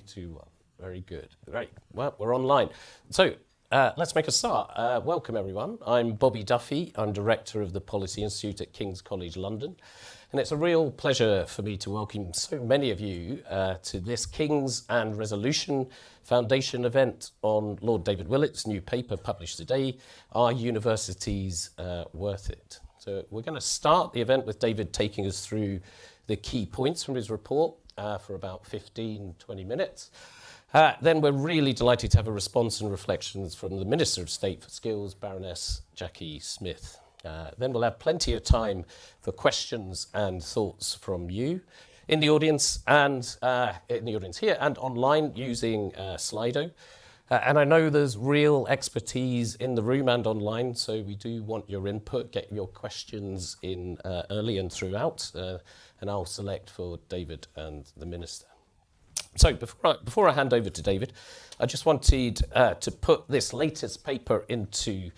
2, 1. Very good. Great. Well, we're online. So let's make a start. Welcome, everyone. I'm Bobby Duffy. I'm Director of the Policy Institute at King's College London. And it's a real pleasure for me to welcome so many of you to this King's and Resolution Foundation event on Lord David Willetts' new paper published today, Are Universities Worth It? So we're going to start the event with David taking us through the key points from his report for about 15, 20 minutes. Then we're really delighted to have a response and reflections from the Minister of State for Skills, Baroness Jackie Smith. Then we'll have plenty of time for questions and thoughts from you in the audience here and online using Slido. And I know there's real expertise in the room and online, so we do want your input. Get your questions in early and throughout, and I'll select for David and the Minister. So before I hand over to David, I just wanted to put this latest paper into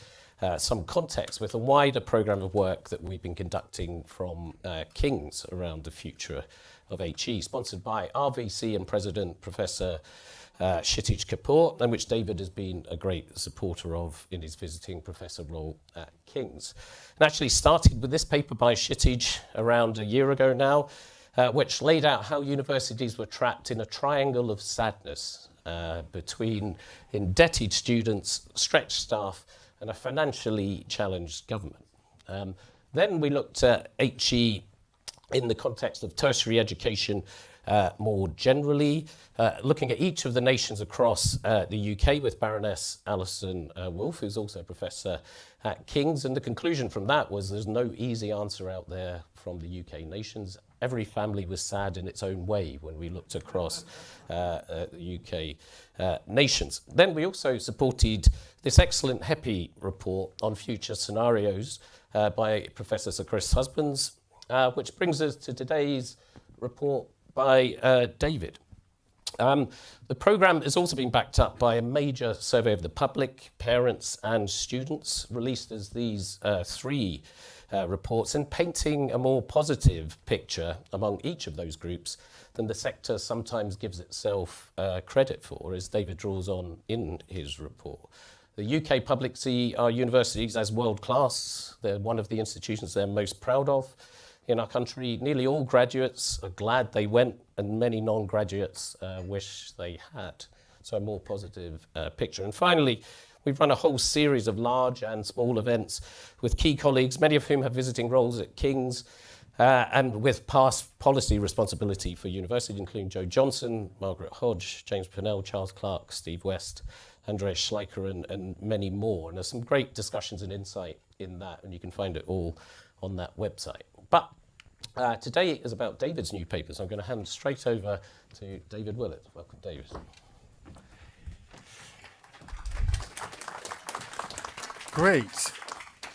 some context with a wider programme of work that we've been conducting from King's around the future of HE, sponsored by RVC and President Professor Kshitij Kapoor, and which David has been a great supporter of in his visiting professor role at King's. And actually started with this paper by Kshitij around a year ago now, which laid out how universities were trapped in a triangle of sadness between indebted students, stretched staff, and a financially challenged government. Then we looked at HE in the context of tertiary education more generally, looking at each of the nations across the UK with Baroness Alison Wolfe, who's also a professor at King's. And the conclusion from that was there's no easy answer out there from the UK nations. Every family was sad in its own way when we looked across the UK nations. Then we also supported this excellent HEPI report on future scenarios by Professor Sir Chris Husbands, which brings us to today's report by David. The programme has also been backed up by a major survey of the public, parents and students, released as these three reports, and painting a more positive picture among each of those groups than the sector sometimes gives itself credit for, as David draws on in his report. The UK public see our universities as world-class. They're one of the institutions they're most proud of in our country. Nearly all graduates are glad they went, and many non-graduates wish they had. So a more positive picture. And finally, we've run a whole series of large and small events with key colleagues, many of whom have visiting roles at King's, and with past policy responsibility for universities, including Joe Johnson, Margaret Hodge, James Purnell, Charles Clarke, Steve West, Andreas Schleicher, and many more. And there's some great discussions and insight in that, and you can find it all on that website. But today is about David's new paper, so I'm going to hand straight over to David Willetts. Welcome, David. Great.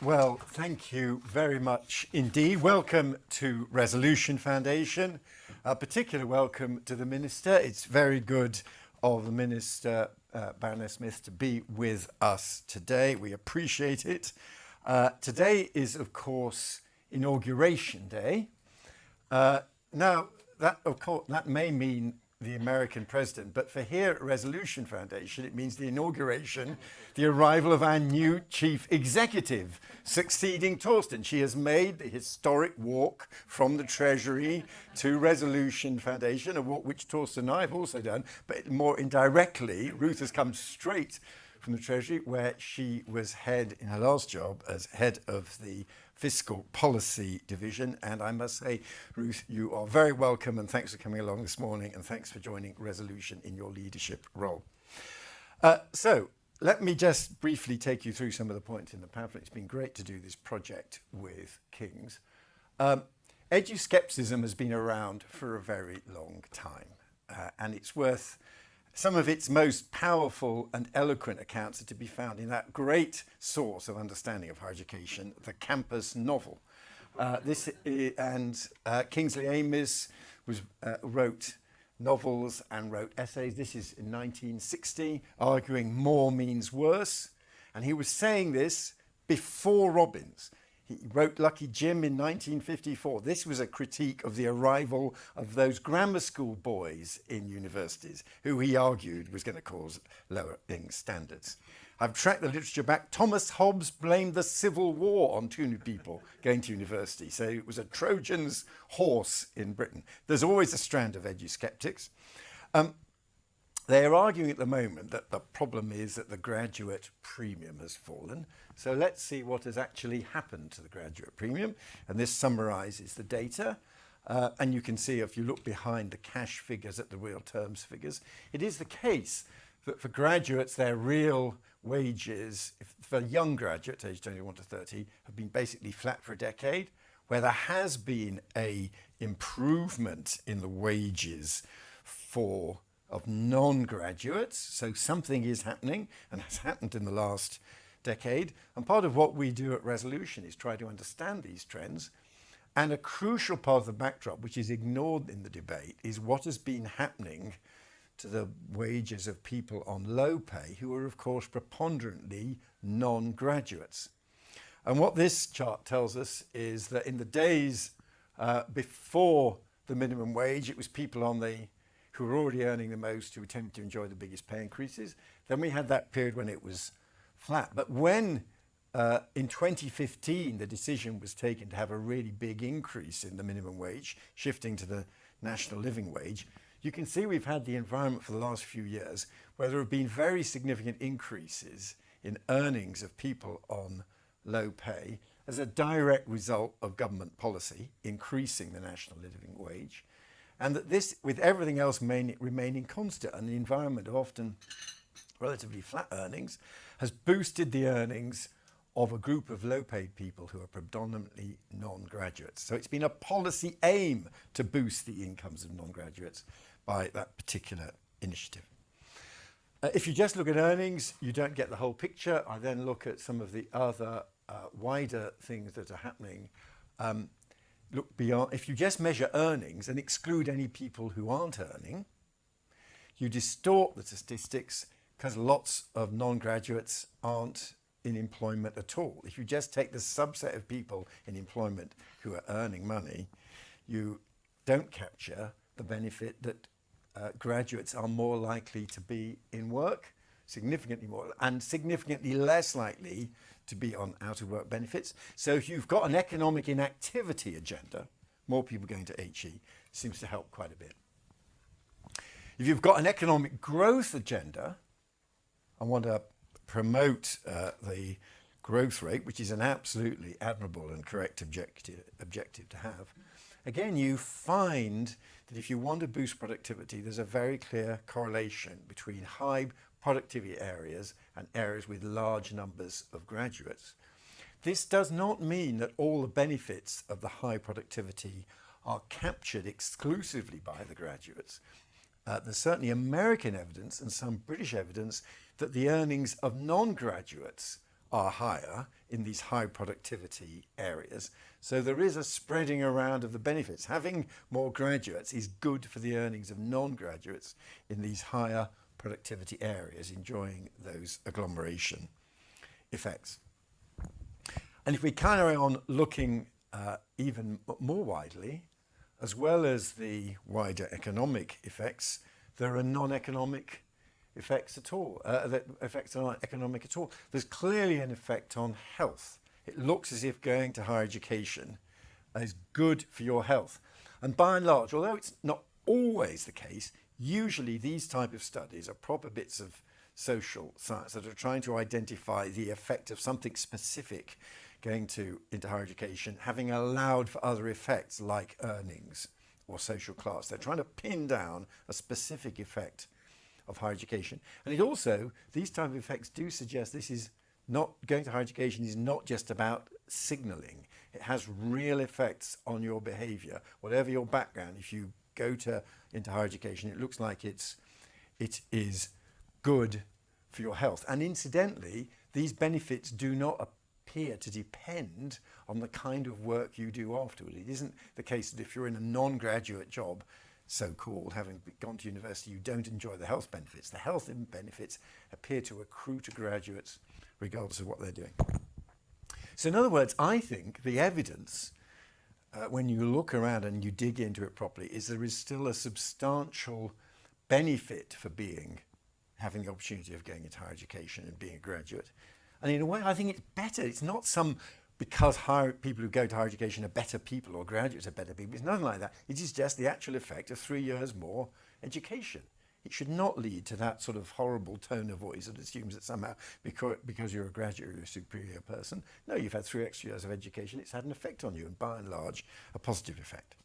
Well, thank you very much indeed. Welcome to Resolution Foundation. A particular welcome to the Minister. It's very good of the Minister, Baroness Smith, to be with us today. We appreciate it. Today is, of course, Inauguration Day. Now, that may mean the American president, but for here at Resolution Foundation, it means the inauguration, the arrival of our new chief executive, succeeding Torsten. She has made the historic walk from the Treasury to Resolution Foundation, a walk which Torsten and I have also done, but more indirectly, Ruth has come straight from the Treasury, where she was head in her last job as head of the Fiscal Policy Division. And I must say, Ruth, you are very welcome, and thanks for coming along this morning, and thanks for joining Resolution in your leadership role. So let me just briefly take you through some of the points in the pamphlet. It's been great to do this project with King's. Edu-skepticism has been around for a very long time, and it's worth some of its most powerful and eloquent accounts are to be found in that great source of understanding of higher education, the campus novel. Kingsley Amis wrote novels and wrote essays. This is in 1960, arguing more means worse. And he was saying this before Robbins. He wrote Lucky Jim in 1954. This was a critique of the arrival of those grammar school boys in universities, who he argued was going to cause lowering standards. I've tracked the literature back. Thomas Hobbes blamed the Civil War on too many people going to university. So it was a Trojan's horse in Britain. There's always a strand of edu-skeptics. They are arguing at the moment that the problem is that the graduate premium has fallen. So let's see what has actually happened to the graduate premium. And this summarises the data. And you can see, if you look behind the cash figures at the real terms figures, it is the case that for graduates, their real wages, for young graduates aged 21 to 30, have been basically flat for a decade, where there has been a improvement in the wages of non-graduates. So something is happening and has happened in the last decade. And part of what we do at Resolution is try to understand these trends. And a crucial part of the backdrop, which is ignored in the debate, is what has been happening to the wages of people on low pay, who are, of course, preponderantly non-graduates. And what this chart tells us is that in the days before the minimum wage, it was people who were already earning the most who tended to enjoy the biggest pay increases. Then we had that period when it was flat. But when in 2015 the decision was taken to have a really big increase in the minimum wage, shifting to the national living wage, you can see we've had the environment for the last few years where there have been very significant increases in earnings of people on low pay as a direct result of government policy increasing the national living wage. And that this, with everything else remaining constant, and the environment of often relatively flat earnings, has boosted the earnings of a group of low-paid people who are predominantly non-graduates. So it's been a policy aim to boost the incomes of non-graduates by that particular initiative. If you just look at earnings, you don't get the whole picture. I then look at some of the other wider things that are happening. Look beyond. If you just measure earnings and exclude any people who aren't earning, you distort the statistics because lots of non-graduates aren't in employment at all. If you just take the subset of people in employment who are earning money, you don't capture the benefit that graduates are more likely to be in work, significantly more, and significantly less likely to be on out-of-work benefits. So if you've got an economic inactivity agenda, more people going to HE seems to help quite a bit. If you've got an economic growth agenda and want to promote the growth rate, which is an absolutely admirable and correct objective to have, again, you find that if you want to boost productivity, there's a very clear correlation between high productivity areas and areas with large numbers of graduates. This does not mean that all the benefits of the high productivity are captured exclusively by the graduates. There's certainly American evidence and some British evidence that the earnings of non-graduates are higher in these high productivity areas. So there is a spreading around of the benefits. Having more graduates is good for the earnings of non-graduates in these higher productivity areas, enjoying those agglomeration effects. And if we carry on looking even more widely, as well as the wider economic effects, there are non-economic effects at all, that effects are not economic at all. There's clearly an effect on health. It looks as if going to higher education is good for your health. And by and large, although it's not always the case, usually these type of studies are proper bits of social science that are trying to identify the effect of something specific going into higher education, having allowed for other effects like earnings or social class. They're trying to pin down a specific effect of higher education. And it also, these type of effects do suggest this is not, going to higher education is not just about signalling. It has real effects on your behavior. Whatever your background, if you go into higher education, it looks like it is good for your health. And incidentally, these benefits do not appear to depend on the kind of work you do afterward. It isn't the case that if you're in a non-graduate job, so-called, having gone to university, you don't enjoy the health benefits. The health benefits appear to accrue to graduates regardless of what they're doing. So in other words, I think the evidence, when you look around and you dig into it properly, is there is still a substantial benefit for having the opportunity of going into higher education and being a graduate. And in a way, I think it's better. It's not because people who go to higher education are better people or graduates are better people. It's nothing like that. It is just the actual effect of 3 years more education. It should not lead to that sort of horrible tone of voice that assumes that somehow because you're a graduate you're a superior person. No, you've had 3 extra years of education. It's had an effect on you, and by and large, a positive effect.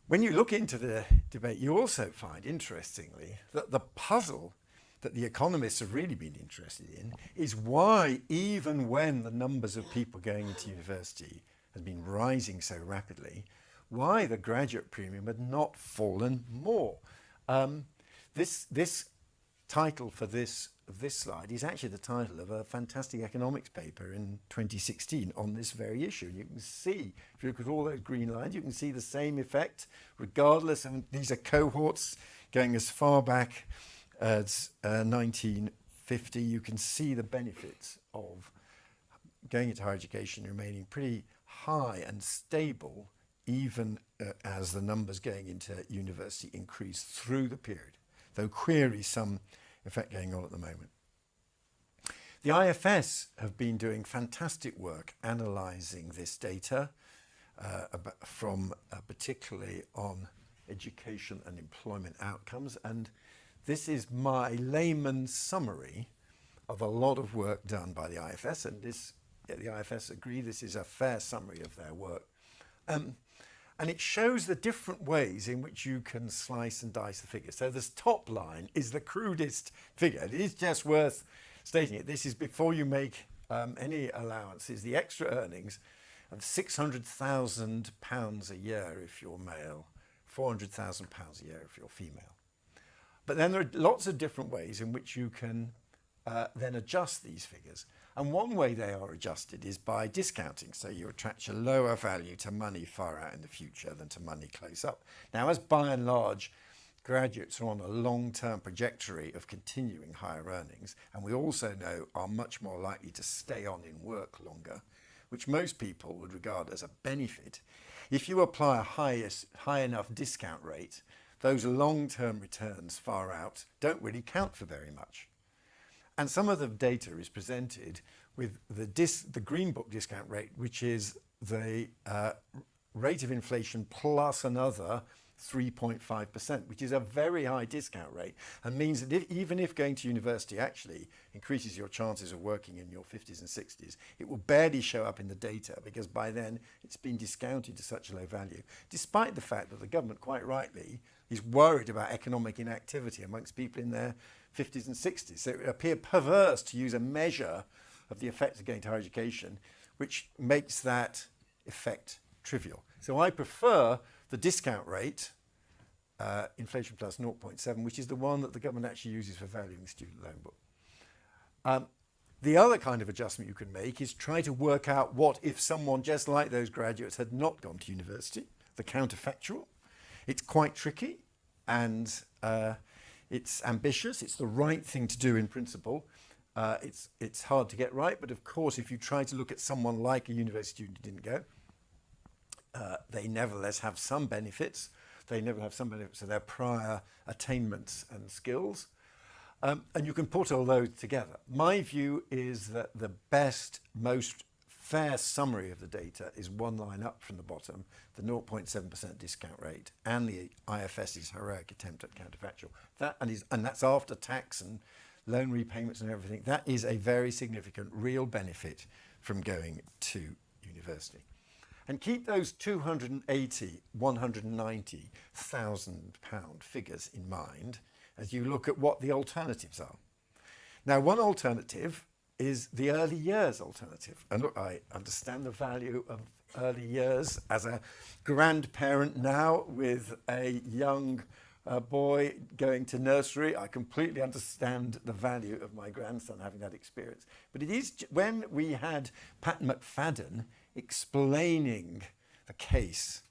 When you look into the debate, you also find, interestingly, that the puzzle that the economists have really been interested in is why, even when the numbers of people going into university has been rising so rapidly, why the graduate premium had not fallen more. This title for this slide is actually the title of a fantastic economics paper in 2016 on this very issue. You can see, if you look at all those green lines, you can see the same effect, regardless of, these are cohorts going as far back as 1950. You can see the benefits of going into higher education remaining pretty high and stable, even as the numbers going into university increase through the period, though query some effect going on at the moment. The IFS have been doing fantastic work analysing this data particularly on education and employment outcomes, and this is my layman's summary of a lot of work done by the IFS, and the IFS agree this is a fair summary of their work. And it shows the different ways in which you can slice and dice the figures. So this top line is the crudest figure. It is just worth stating it. This is before you make any allowances. The extra earnings of £600,000 a year if you're male, £400,000 a year if you're female. But then there are lots of different ways in which you can then adjust these figures. And one way they are adjusted is by discounting. So you attach a lower value to money far out in the future than to money close up. Now, as by and large, graduates are on a long-term trajectory of continuing higher earnings, and we also know are much more likely to stay on in work longer, which most people would regard as a benefit. If you apply a high enough discount rate, those long-term returns far out don't really count for very much. And some of the data is presented with the Green Book discount rate, which is the rate of inflation plus another 3.5%, which is a very high discount rate, and means that even if going to university actually increases your chances of working in your 50s and 60s, it will barely show up in the data because by then it's been discounted to such a low value, despite the fact that the government, quite rightly, is worried about economic inactivity amongst people in their 50s and 60s. So it would appear perverse to use a measure of the effect of going to higher education, which makes that effect trivial. So I prefer the discount rate, inflation plus 0.7, which is the one that the government actually uses for valuing the student loan book. The other kind of adjustment you can make is try to work out what if someone just like those graduates had not gone to university, the counterfactual. It's quite tricky and it's ambitious. It's the right thing to do in principle. It's hard to get right, but of course, if you try to look at someone like a university student who didn't go, they nevertheless have some benefits. They never have some benefits of their prior attainments and skills. And you can put all those together. My view is that the best, most fair summary of the data is one line up from the bottom, the 0.7% discount rate and the IFS's heroic attempt at counterfactual. And that's after tax and loan repayments and everything. That is a very significant real benefit from going to university. And keep those 280, 190,000 pound figures in mind as you look at what the alternatives are. Now, one alternative is the early years alternative. And look, I understand the value of early years as a grandparent now with a young boy going to nursery. I completely understand the value of my grandson having that experience. But it is when we had Pat McFadden explaining the case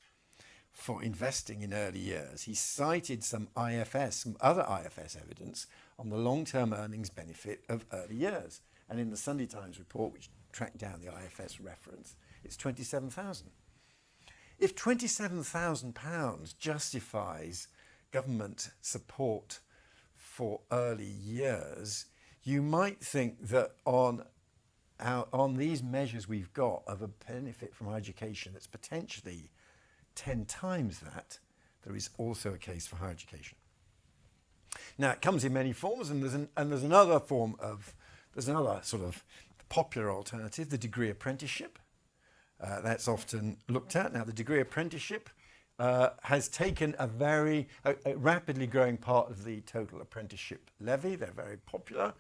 for investing in early years, he cited some other IFS evidence on the long-term earnings benefit of early years. And in the Sunday Times report, which track down the IFS reference, it's 27,000. If £27,000 justifies government support for early years, you might think that on these measures we've got of a benefit from higher education that's potentially 10 times that, there is also a case for higher education. Now, it comes in many forms, and there's another sort of popular alternative, the degree apprenticeship. That's often looked at. Now, the degree apprenticeship has taken a rapidly growing part of the total apprenticeship levy. They're very popular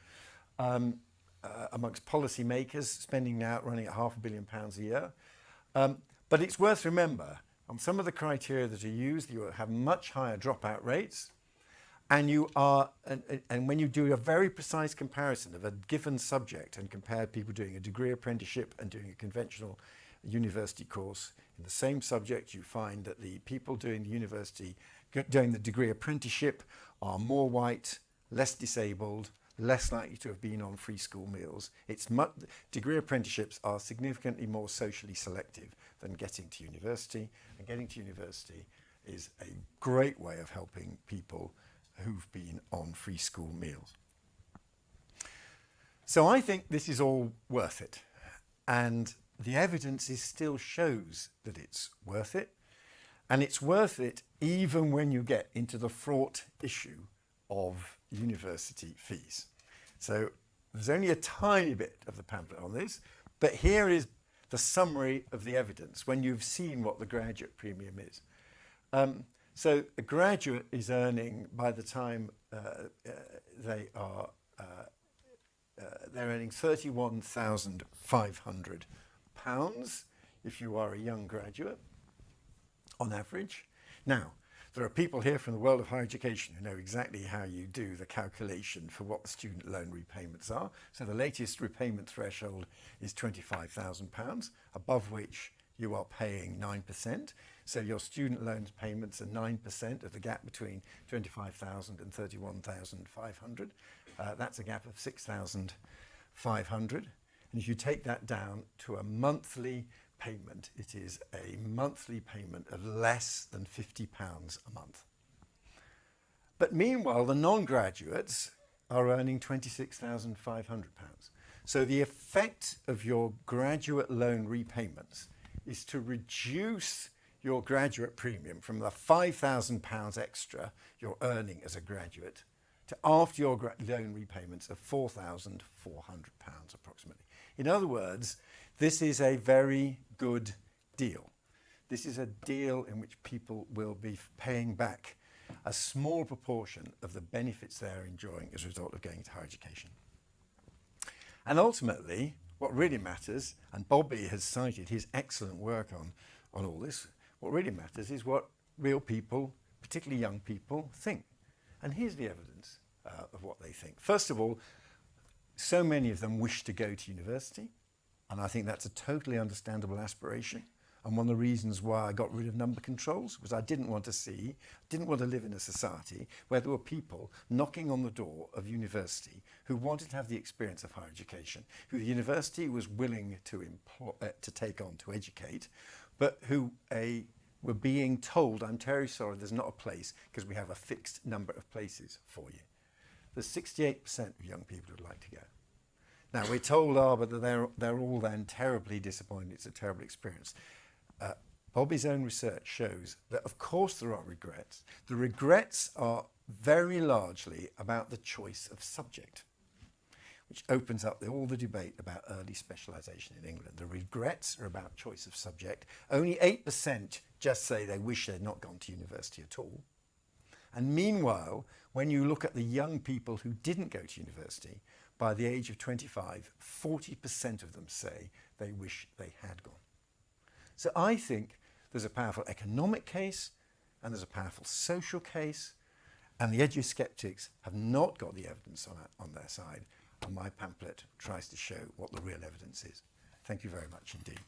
amongst policymakers, spending now running at £500 million a year. But it's worth remember, on some of the criteria that are used, you have much higher dropout rates, and when you do a very precise comparison of a given subject and compare people doing a degree apprenticeship and doing a conventional university course in the same subject, you find that the people doing the degree apprenticeship are more white, less disabled, less likely to have been on free school meals. Degree apprenticeships are significantly more socially selective than getting to university, and getting to university is a great way of helping people who've been on free school meals. So I think this is all worth it, and the evidence still shows that it's worth it, and it's worth it even when you get into the fraught issue of university fees. So there's only a tiny bit of the pamphlet on this, but here is the summary of the evidence when you've seen what the graduate premium is. So a graduate is earning, by the time they're earning £31,500 if you are a young graduate, on average. Now, there are people here from the world of higher education who know exactly how you do the calculation for what the student loan repayments are. So the latest repayment threshold is £25,000, above which you are paying 9%. So your student loans payments are 9% of the gap between 25,000 and 31,500. That's a gap of 6,500. And if you take that down to a monthly payment, it is a monthly payment of less than £50 a month. But meanwhile, the non-graduates are earning £26,500. So the effect of your graduate loan repayments is to reduce your graduate premium from the £5,000 extra you're earning as a graduate to after your loan repayments of £4,400 approximately. In other words, this is a very good deal. This is a deal in which people will be paying back a small proportion of the benefits they're enjoying as a result of going to higher education. And ultimately, what really matters, and Bobby has cited his excellent work on all this, what really matters is what real people, particularly young people, think. And here's the evidence of what they think. First of all, so many of them wish to go to university, and I think that's a totally understandable aspiration. And one of the reasons why I got rid of number controls was I didn't want to live in a society where there were people knocking on the door of university who wanted to have the experience of higher education, who the university was willing to take on to educate, but who were being told, I'm terribly sorry, there's not a place because we have a fixed number of places for you. There's 68% of young people who'd like to go. Now, we're told, but they're all then terribly disappointed. It's a terrible experience. Bobby's own research shows that, of course, there are regrets. The regrets are very largely about the choice of subject, which opens up all the debate about early specialisation in England. The regrets are about choice of subject. Only 8% just say they wish they'd not gone to university at all. And meanwhile, when you look at the young people who didn't go to university, by the age of 25, 40% of them say they wish they had gone. So I think there's a powerful economic case and there's a powerful social case, and the edu-skeptics have not got the evidence on their side, and my pamphlet tries to show what the real evidence is. Thank you very much indeed.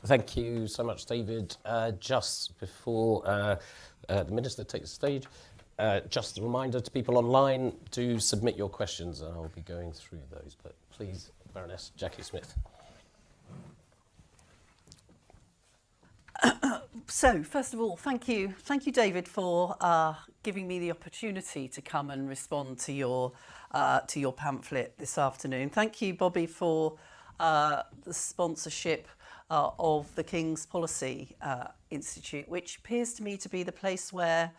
Thank you so much, David. Just before the Minister takes the stage, just a reminder to people online to submit your questions, and I'll be going through those. But please, Baroness Jackie Smith. So, first of all, thank you, David, for giving me the opportunity to come and respond to your pamphlet this afternoon. Thank you, Bobby, for the sponsorship of the King's Policy Institute, which appears to me to be the place where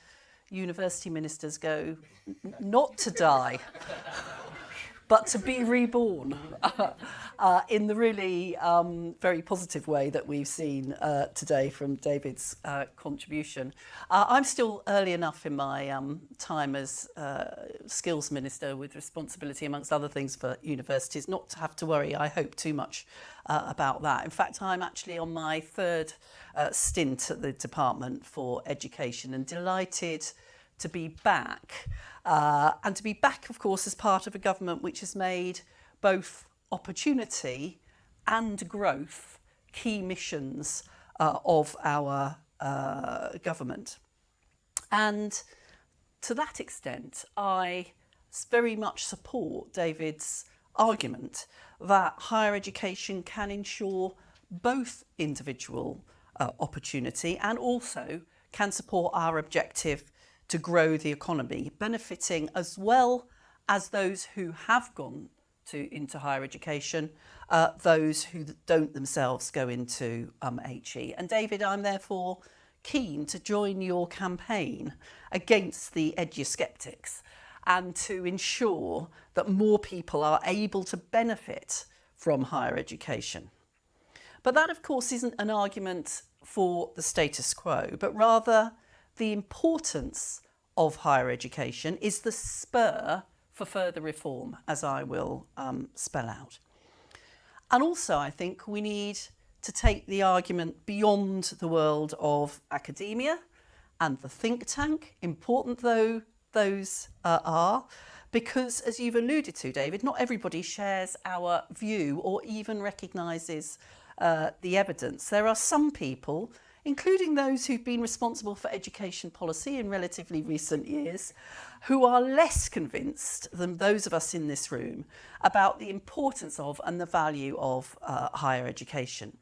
university ministers go not to die, but to be reborn in the really very positive way that we've seen today from David's contribution. I'm still early enough in my time as skills minister with responsibility, amongst other things, for universities, not to have to worry, I hope, too much about that. In fact, I'm actually on my third stint at the Department for Education and delighted to be back. And to be back, of course, as part of a government which has made both opportunity and growth key missions of our government. And to that extent, I very much support David's argument that higher education can ensure both individual opportunity and also can support our objective to grow the economy, benefiting as well as those who have gone into higher education, those who don't themselves go into HE. And David, I'm therefore keen to join your campaign against the edusceptics and to ensure that more people are able to benefit from higher education. But that, of course, isn't an argument for the status quo, but rather the importance of higher education is the spur for further reform, as I will spell out. And also, I think we need to take the argument beyond the world of academia and the think tank, important though those are, because, as you've alluded to, David, not everybody shares our view or even recognises the evidence. There are some people, including those who've been responsible for education policy in relatively recent years, who are less convinced than those of us in this room about the importance of and the value of higher education.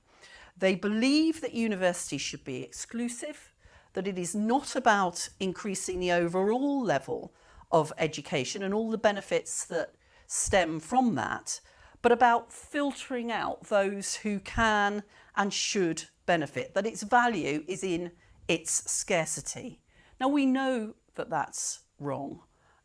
They believe that universities should be exclusive, that it is not about increasing the overall level of education and all the benefits that stem from that, but about filtering out those who can and should benefit, that its value is in its scarcity. Now, we know that that's wrong,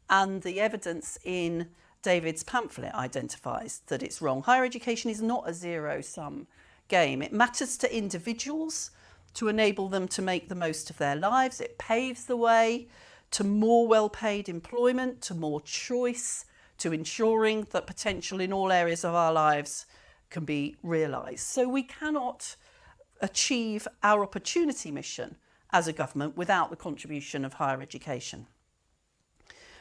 and the evidence in David's pamphlet identifies that it's wrong. Higher education is not a zero-sum game. It matters to individuals to enable them to make the most of their lives. It paves the way to more well-paid employment, to more choice, to ensuring that potential in all areas of our lives can be realised. So we cannot achieve our opportunity mission as a government without the contribution of higher education.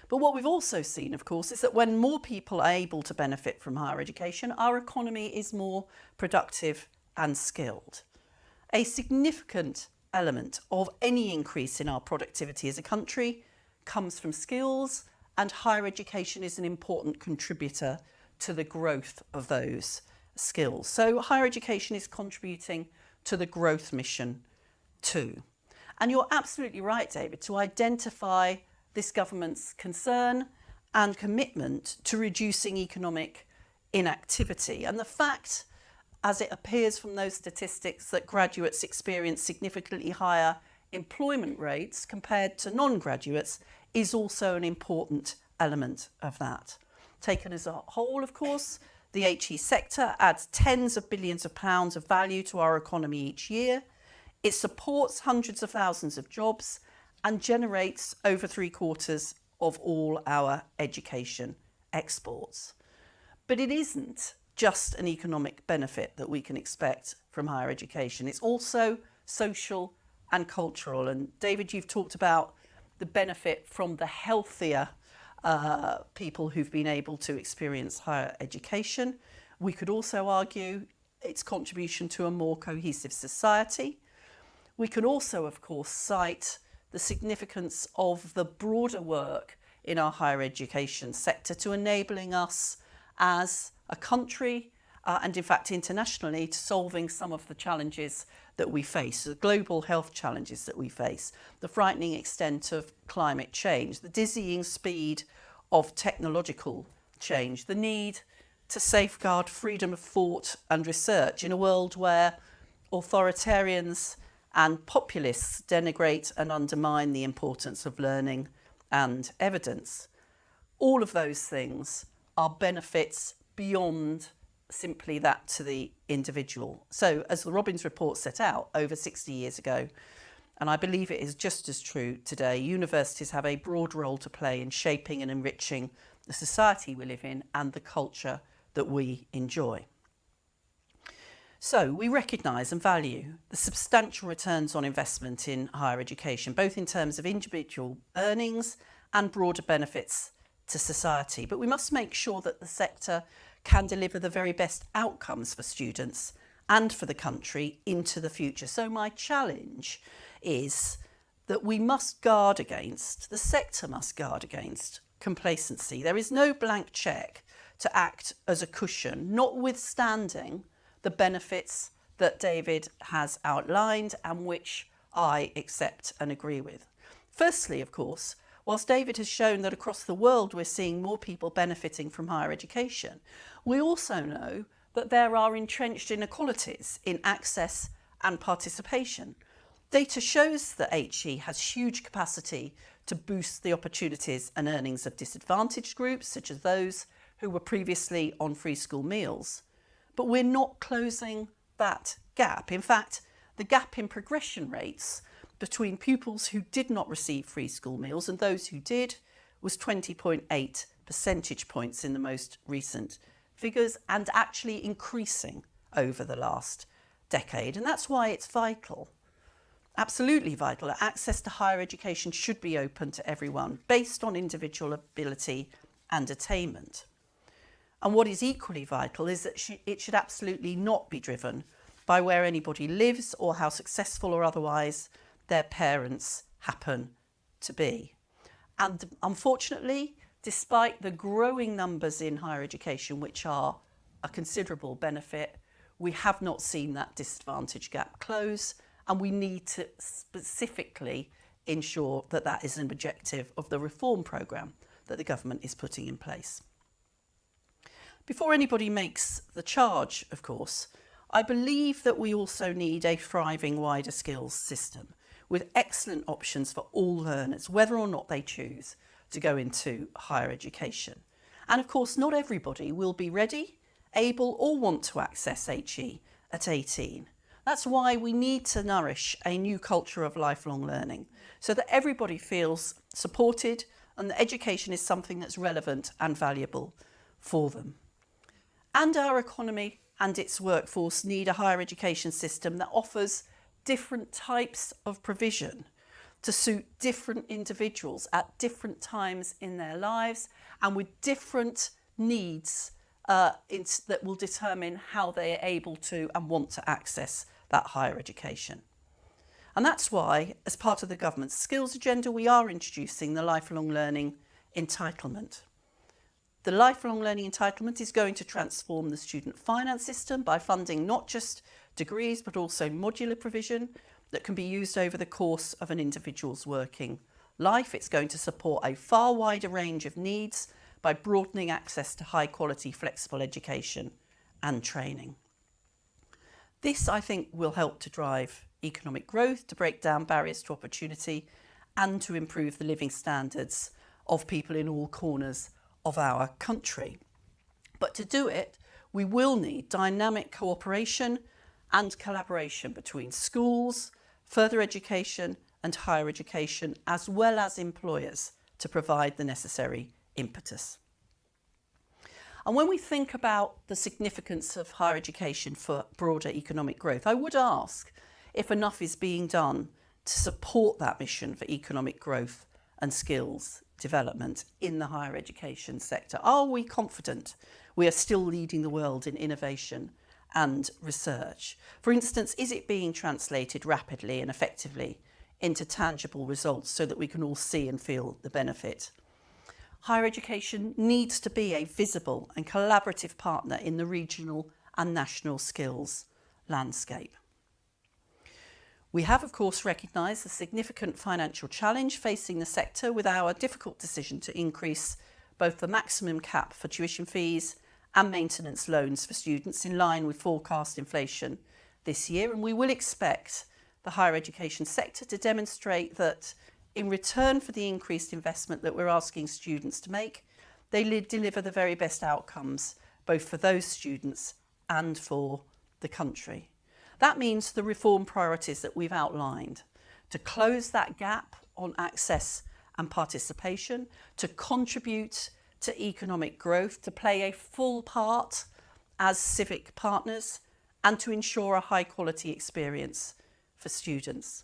But what we've also seen, of course, is that when more people are able to benefit from higher education, our economy is more productive and skilled. A significant element of any increase in our productivity as a country comes from skills, and higher education is an important contributor to the growth of those skills. So higher education is contributing to the growth mission too. And you're absolutely right, David, to identify this government's concern and commitment to reducing economic inactivity. And the fact, as it appears from those statistics, that graduates experience significantly higher employment rates compared to non-graduates is also an important element of that. Taken as a whole, of course, the HE sector adds tens of billions of pounds of value to our economy each year. It supports hundreds of thousands of jobs and generates over 3/4 of all our education exports. But it isn't just an economic benefit that we can expect from higher education. It's also social and cultural. And David, you've talked about the benefit from the healthier people who've been able to experience higher education. We could also argue its contribution to a more cohesive society. We can also, of course, cite the significance of the broader work in our higher education sector to enabling us as a country and in fact internationally to solving some of the challenges that we face, the global health challenges that we face, the frightening extent of climate change, the dizzying speed of technological change, the need to safeguard freedom of thought and research in a world where authoritarians and populists denigrate and undermine the importance of learning and evidence. All of those things are benefits beyond simply that to the individual. So as the Robbins report set out over 60 years ago, and I believe it is just as true today, universities have a broad role to play in shaping and enriching the society we live in and the culture that we enjoy. So we recognise and value the substantial returns on investment in higher education, both in terms of individual earnings and broader benefits to society. But we must make sure that the sector can deliver the very best outcomes for students and for the country into the future. So my challenge is that we must guard against, the sector must guard against complacency. There is no blank cheque to act as a cushion, notwithstanding the benefits that David has outlined and which I accept and agree with. Firstly, of course, whilst David has shown that across the world we're seeing more people benefiting from higher education, we also know that there are entrenched inequalities in access and participation. Data shows that HE has huge capacity to boost the opportunities and earnings of disadvantaged groups, such as those who were previously on free school meals. But we're not closing that gap. In fact, the gap in progression rates between pupils who did not receive free school meals and those who did was 20.8 percentage points in the most recent figures, and actually increasing over the last decade. And that's why it's vital, absolutely vital, that access to higher education should be open to everyone based on individual ability and attainment. And what is equally vital is that it should absolutely not be driven by where anybody lives or how successful or otherwise their parents happen to be. And unfortunately, despite the growing numbers in higher education, which are a considerable benefit, we have not seen that disadvantage gap close, and we need to specifically ensure that that is an objective of the reform programme that the government is putting in place. Before anybody makes the charge, of course, I believe that we also need a thriving wider skills system with excellent options for all learners, whether or not they choose to go into higher education. And of course, not everybody will be ready, able or want to access HE at 18. That's why we need to nourish a new culture of lifelong learning so that everybody feels supported and that education is something that's relevant and valuable for them. And our economy and its workforce need a higher education system that offers different types of provision to suit different individuals at different times in their lives and with different needs that will determine how they are able to and want to access that higher education. And that's why, as part of the government's skills agenda, we are introducing the lifelong learning entitlement. The lifelong learning entitlement is going to transform the student finance system by funding not just degrees but also modular provision that can be used over the course of an individual's working life. It's going to support a far wider range of needs by broadening access to high quality flexible education and training. This, I think, will help to drive economic growth, to break down barriers to opportunity and to improve the living standards of people in all corners of our country. But to do it, we will need dynamic cooperation and collaboration between schools, further education and higher education, as well as employers, to provide the necessary impetus. And when we think about the significance of higher education for broader economic growth, I would ask if enough is being done to support that mission for economic growth and skills development in the higher education sector. Are we confident we are still leading the world in innovation and research? For instance, is it being translated rapidly and effectively into tangible results so that we can all see and feel the benefit? Higher education needs to be a visible and collaborative partner in the regional and national skills landscape. We have, of course, recognised the significant financial challenge facing the sector with our difficult decision to increase both the maximum cap for tuition fees and maintenance loans for students in line with forecast inflation this year. And we will expect the higher education sector to demonstrate that in return for the increased investment that we're asking students to make, they deliver the very best outcomes, both for those students and for the country. That means the reform priorities that we've outlined to close that gap on access and participation, to contribute to economic growth, to play a full part as civic partners, and to ensure a high quality experience for students.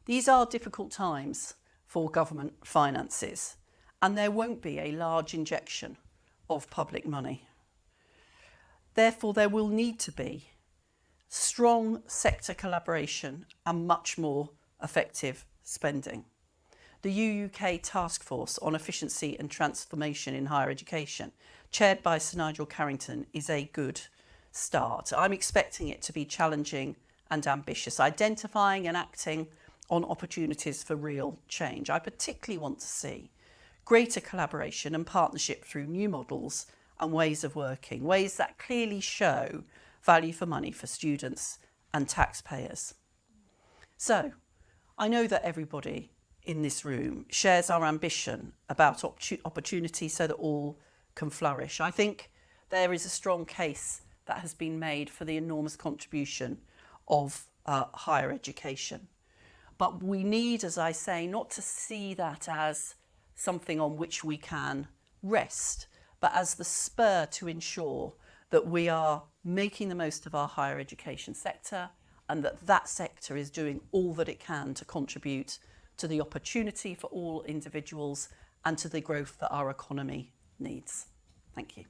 These are difficult times for government finances, and there won't be a large injection of public money. Therefore, there will need to be strong sector collaboration and much more effective spending. The UUK Task Force on Efficiency and Transformation in Higher Education, chaired by Sir Nigel Carrington, is a good start. I'm expecting it to be challenging and ambitious, identifying and acting on opportunities for real change. I particularly want to see greater collaboration and partnership through new models and ways of working, ways that clearly show value for money for students and taxpayers. So, I know that everybody in this room shares our ambition about opportunity so that all can flourish. I think there is a strong case that has been made for the enormous contribution of higher education. But we need, as I say, not to see that as something on which we can rest, but as the spur to ensure that we are making the most of our higher education sector and that that sector is doing all that it can to contribute to the opportunity for all individuals and to the growth that our economy needs. Thank you.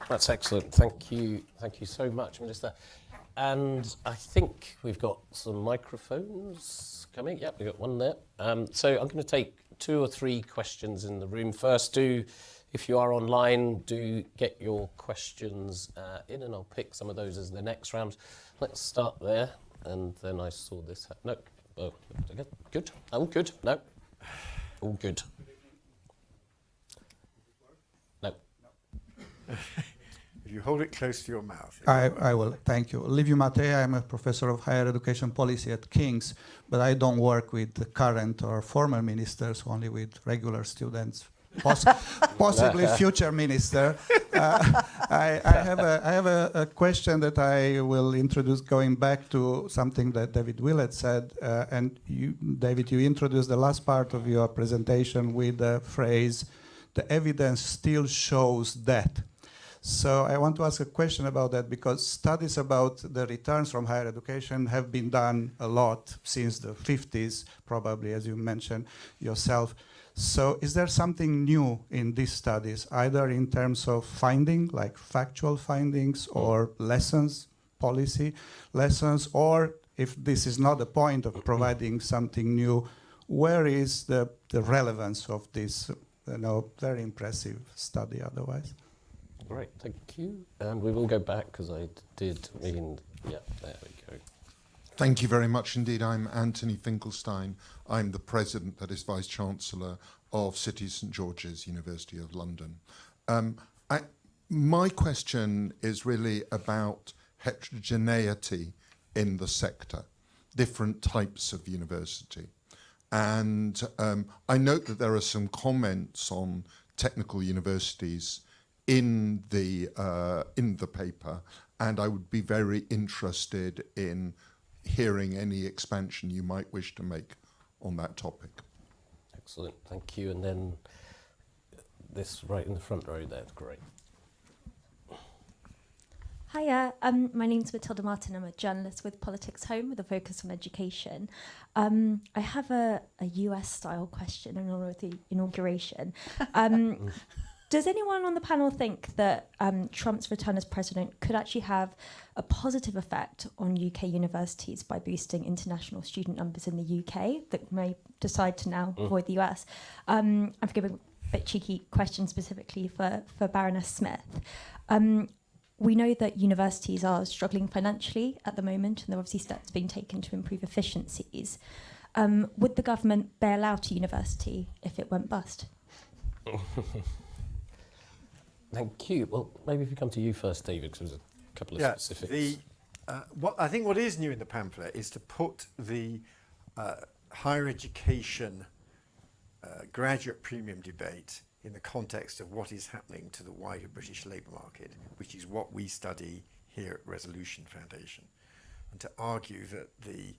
That's excellent. Thank you so much, Minister. And I think we've got some microphones coming. Yep, we've got one there. So I'm going to take 2 or 3 questions in the room. First, if you are online, do get your questions in, and I'll pick some of those as the next round. Let's start there, and then I saw this. No, oh, good. All good. No, all good. No. If you hold it close to your mouth. I will, thank you. Liviu Matei, I'm a professor of higher education policy at King's, but I don't work with the current or former ministers, only with regular students, possibly future minister. I have a question that I will introduce going back to something that David Willetts said, and David, you introduced the last part of your presentation with the phrase, "The evidence still shows that." So I want to ask a question about that, because studies about the returns from higher education have been done a lot since the 50s, probably, as you mentioned yourself. So is there something new in these studies, either in terms of finding, like factual findings, or lessons, policy lessons, or if this is not the point of providing something new, where is the relevance of this very impressive study otherwise? Great, thank you. And we will go back because I did mean, yeah, there we go. Thank you very much indeed. I'm Anthony Finkelstein. I'm the president, that is Vice-Chancellor of City St George's, University of London. My question is really about heterogeneity in the sector, different types of university. And I note that there are some comments on technical universities in the paper, and I would be very interested in hearing any expansion you might wish to make on that topic. Excellent, thank you. And then this right in the front row there, great. Hiya, my name's Matilda Martin. I'm a journalist with Politics Home with a focus on education. I have a US-style question in honor of the inauguration. Does anyone on the panel think that Trump's return as president could actually have a positive effect on UK universities by boosting international student numbers in the UK that may decide to now avoid the US? I'm giving a bit cheeky question specifically for Baroness Smith. We know that universities are struggling financially at the moment, and there are obviously steps being taken to improve efficiencies. Would the government bail out a university if it went bust? Thank you. Well, maybe if we come to you first, David, because there's a couple of specifics. I think what is new in the pamphlet is to put the higher education graduate premium debate in the context of what is happening to the wider British labour market, which is what we study here at Resolution Foundation, and to argue that the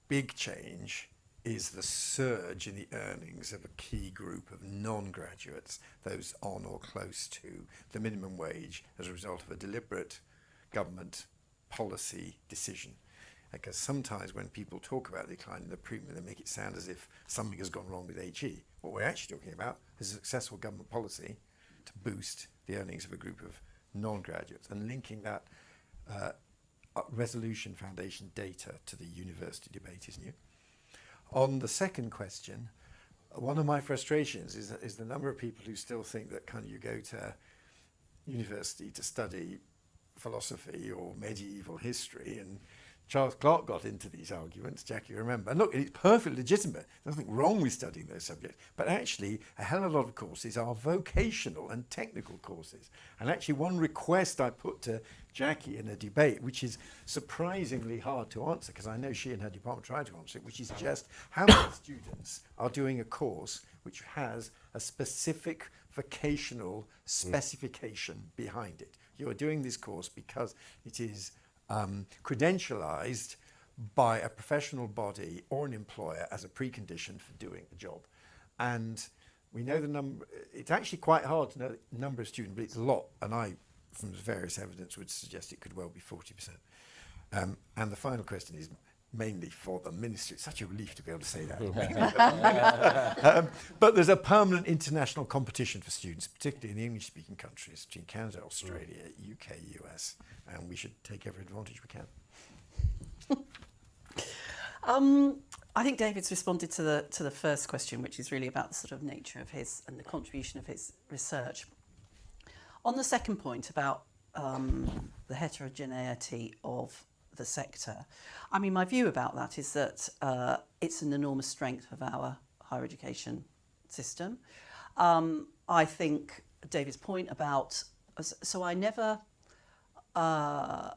big change is the surge in the earnings of a key group of non-graduates, those on or close to the minimum wage as a result of a deliberate government policy decision. Because sometimes when people talk about the decline in the premium, they make it sound as if something has gone wrong with HE. What we're actually talking about is a successful government policy to boost the earnings of a group of non-graduates, and linking that Resolution Foundation data to the university debate is new. On the second question, one of my frustrations is the number of people who still think that kind of you go to university to study philosophy or medieval history, and Charles Clarke got into these arguments, Jackie, you remember. And look, it's perfectly legitimate. There's nothing wrong with studying those subjects. But actually, a hell of a lot of courses are vocational and technical courses. And actually, one request I put to Jackie in a debate, which is surprisingly hard to answer, because I know she and her department tried to answer it, which is just how many students are doing a course which has a specific vocational specification behind it. You are doing this course because it is credentialized by a professional body or an employer as a precondition for doing a job. And we know the number, it's actually quite hard to know the number of students, but it's a lot. And I, from various evidence, would suggest it could well be 40%. And the final question is mainly for the ministry. It's such a relief to be able to say that. But there's a permanent international competition for students, particularly in the English-speaking countries, between Canada, Australia, UK, US, and we should take every advantage we can. I think David's responded to the first question, which is really about the sort of nature of his and the contribution of his research. On the second point about the heterogeneity of the sector, I mean, my view about that is that it's an enormous strength of our higher education system. I think David's point about, so I never, I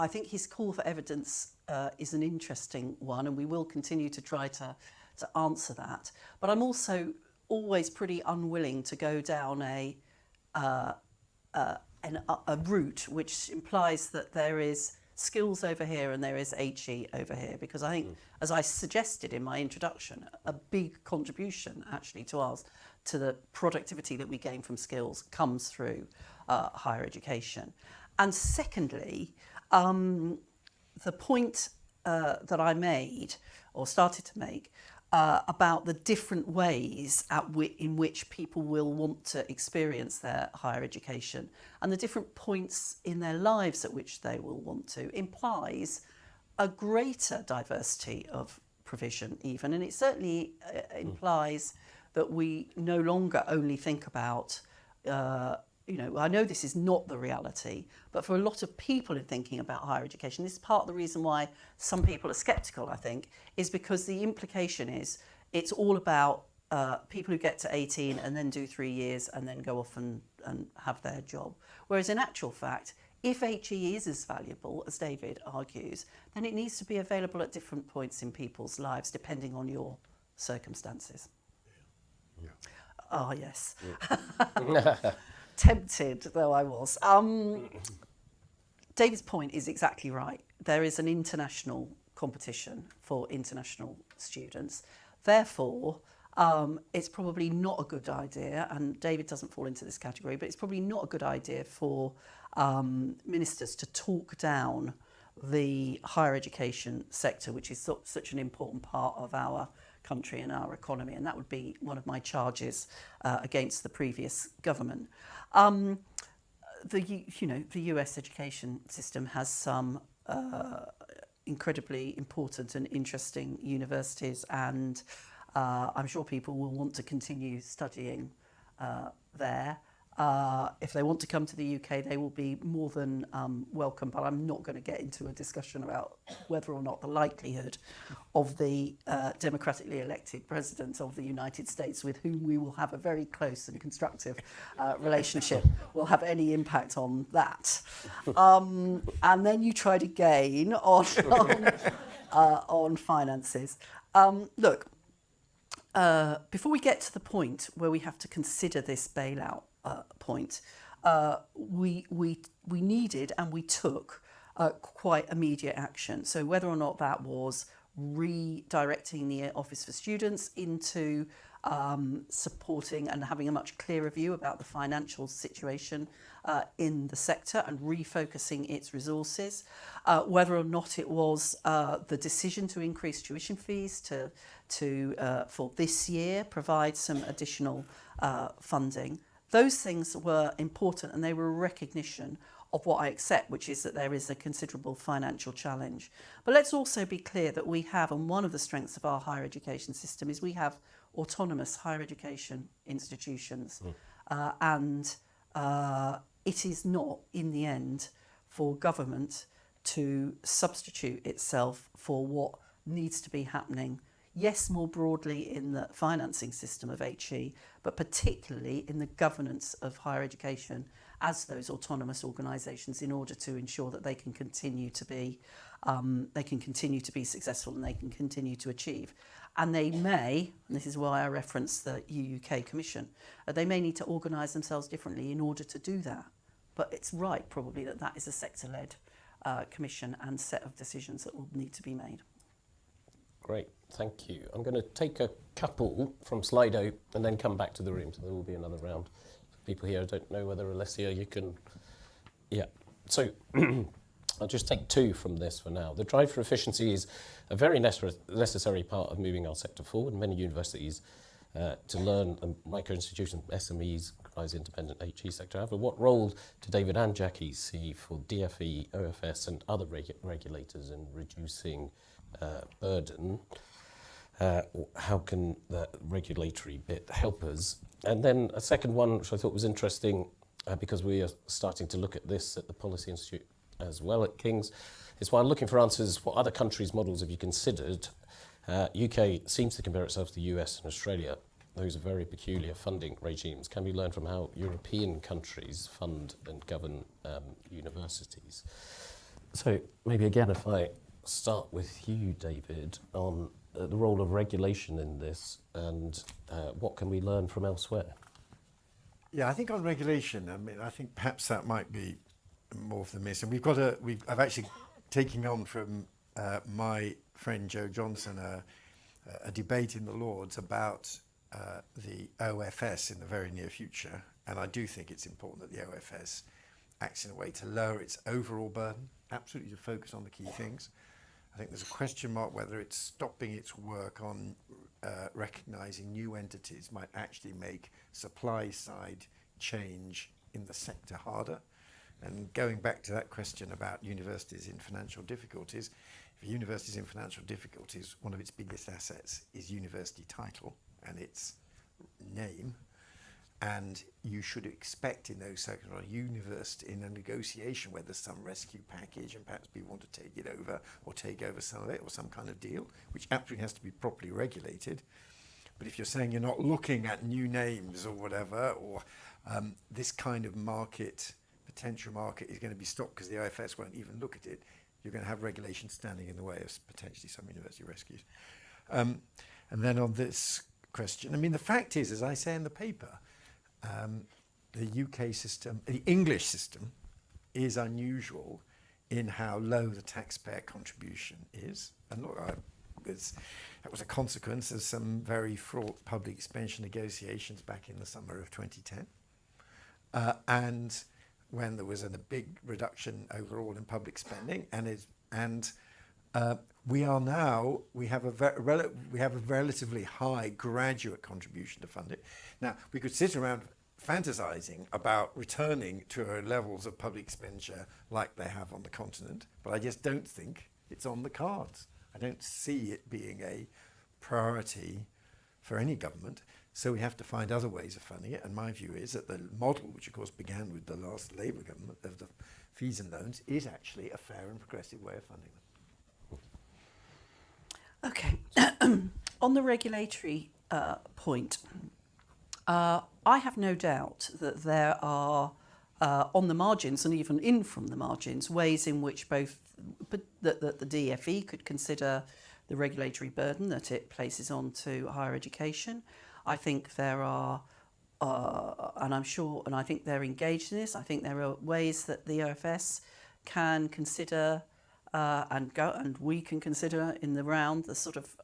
think his call for evidence is an interesting one, and we will continue to try to answer that. But I'm also always pretty unwilling to go down a route which implies that there is skills over here and there is HE over here, because I think, as I suggested in my introduction, a big contribution actually to the productivity that we gain from skills comes through higher education. And secondly, the point that I made or started to make about the different ways in which people will want to experience their higher education and the different points in their lives at which they will want to implies a greater diversity of provision even. And it certainly implies that we no longer only think about I know this is not the reality, but for a lot of people in thinking about higher education, this is part of the reason why some people are sceptical, I think, is because the implication is it's all about people who get to 18 and then do 3 years and then go off and have their job. Whereas in actual fact, if HE is as valuable as David argues, then it needs to be available at different points in people's lives, depending on your circumstances. Yeah. Oh, yes. Tempted though I was. David's point is exactly right. There is an international competition for international students. Therefore, it's probably not a good idea, and David doesn't fall into this category, but it's probably not a good idea for ministers to talk down the higher education sector, which is such an important part of our country and our economy, and that would be one of my charges against the previous government. The US education system has some incredibly important and interesting universities, and I'm sure people will want to continue studying there. If they want to come to the UK, they will be more than welcome, but I'm not going to get into a discussion about whether or not the likelihood of the democratically elected president of the United States, with whom we will have a very close and constructive relationship, will have any impact on that. And then you tried again on finances. Look, before we get to the point where we have to consider this bailout point, we needed and we took quite immediate action. So whether or not that was redirecting the Office for Students into supporting and having a much clearer view about the financial situation in the sector and refocusing its resources, whether or not it was the decision to increase tuition fees to for this year provide some additional funding. Those things were important, and they were a recognition of what I accept, which is that there is a considerable financial challenge. But let's also be clear that we have, and one of the strengths of our higher education system is we have autonomous higher education institutions. And it is not, in the end, for government to substitute itself for what needs to be happening. Yes, more broadly in the financing system of HE, but particularly in the governance of higher education as those autonomous organisations, in order to ensure that they can continue to be successful and they can continue to achieve. And they may, and this is why I reference the UUK Commission, they may need to organise themselves differently in order to do that. But it's right, probably, that that is a sector-led commission and set of decisions that will need to be made. Great, thank you. I'm going to take a couple from Slido and then come back to the room, so there will be another round. For people here, I don't know whether, Alessia, you can... Yeah, so I'll just take two from this for now. The drive for efficiency is a very necessary part of moving our sector forward. Many universities to learn, and micro-institutions, SMEs, rise independent HE sector. However, what role do David and Jackie see for DFE, OFS and other regulators in reducing burden? How can the regulatory bit help us? And then a second one, which I thought was interesting, because we are starting to look at this at the Policy Institute as well at King's, is while looking for answers, what other countries' models have you considered? UK seems to compare itself to the US and Australia. Those are very peculiar funding regimes. Can we learn from how European countries fund and govern universities? So maybe again, if I start with you, David, on the role of regulation in this, and what can we learn from elsewhere? Yeah, I think on regulation, I mean, I think perhaps that might be more of the miss. And I've actually taken on from my friend Joe Johnson a debate in the Lords about the OFS in the very near future. And I do think it's important that the OFS acts in a way to lower its overall burden, absolutely to focus on the key things. I think there's a question mark whether it's stopping its work on recognising new entities might actually make supply side change in the sector harder. And going back to that question about universities in financial difficulties, if a university is in financial difficulties, one of its biggest assets is university title and its name. And you should expect in those circumstances, a university in a negotiation where there's some rescue package and perhaps people want to take it over or take over some of it or some kind of deal, which absolutely has to be properly regulated. But if you're saying you're not looking at new names or whatever, or this kind of potential market is going to be stopped because the OFS won't even look at it, you're going to have regulation standing in the way of potentially some university rescues. And then on this question, I mean, the fact is, as I say in the paper, the UK system, the English system, is unusual in how low the taxpayer contribution is. And look, that was a consequence of some very fraught public expenditure negotiations back in the summer of 2010. And when there was a big reduction overall in public spending, and we have a relatively high graduate contribution to fund it. Now, we could sit around fantasizing about returning to levels of public expenditure like they have on the continent, but I just don't think it's on the cards. I don't see it being a priority for any government, so we have to find other ways of funding it. And my view is that the model, which of course began with the last Labour government of the fees and loans, is actually a fair and progressive way of funding them. Okay. On the regulatory point, I have no doubt that there are, on the margins and even in from the margins, ways in which both that the DFE could consider the regulatory burden that it places onto higher education. I think there are, and I'm sure, and I think they're engaged in this. I think there are ways that the OFS can consider, and we can consider in the round the sort of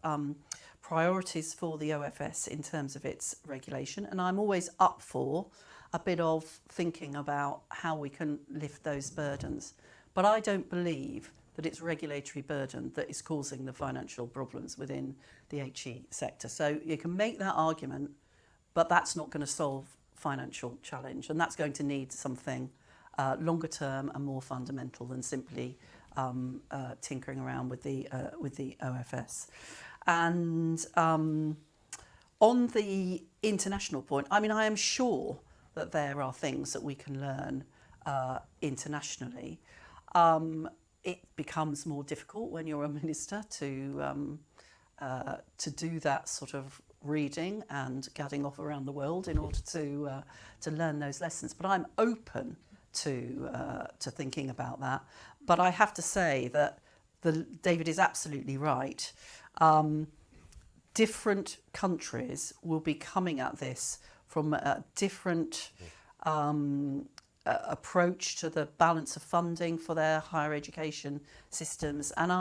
priorities for the OFS in terms of its regulation. And I'm always up for a bit of thinking about how we can lift those burdens. But I don't believe that it's regulatory burden that is causing the financial problems within the HE sector. So you can make that argument, but that's not going to solve financial challenge. And that's going to need something longer term and more fundamental than simply tinkering around with the OFS. And on the international point, I mean, I am sure that there are things that we can learn internationally. It becomes more difficult when you're a minister to do that sort of reading and gadding off around the world in order to learn those lessons. But I'm open to thinking about that. But I have to say that David is absolutely right. Different countries will be coming at this from a different approach to the balance of funding for their higher education systems, and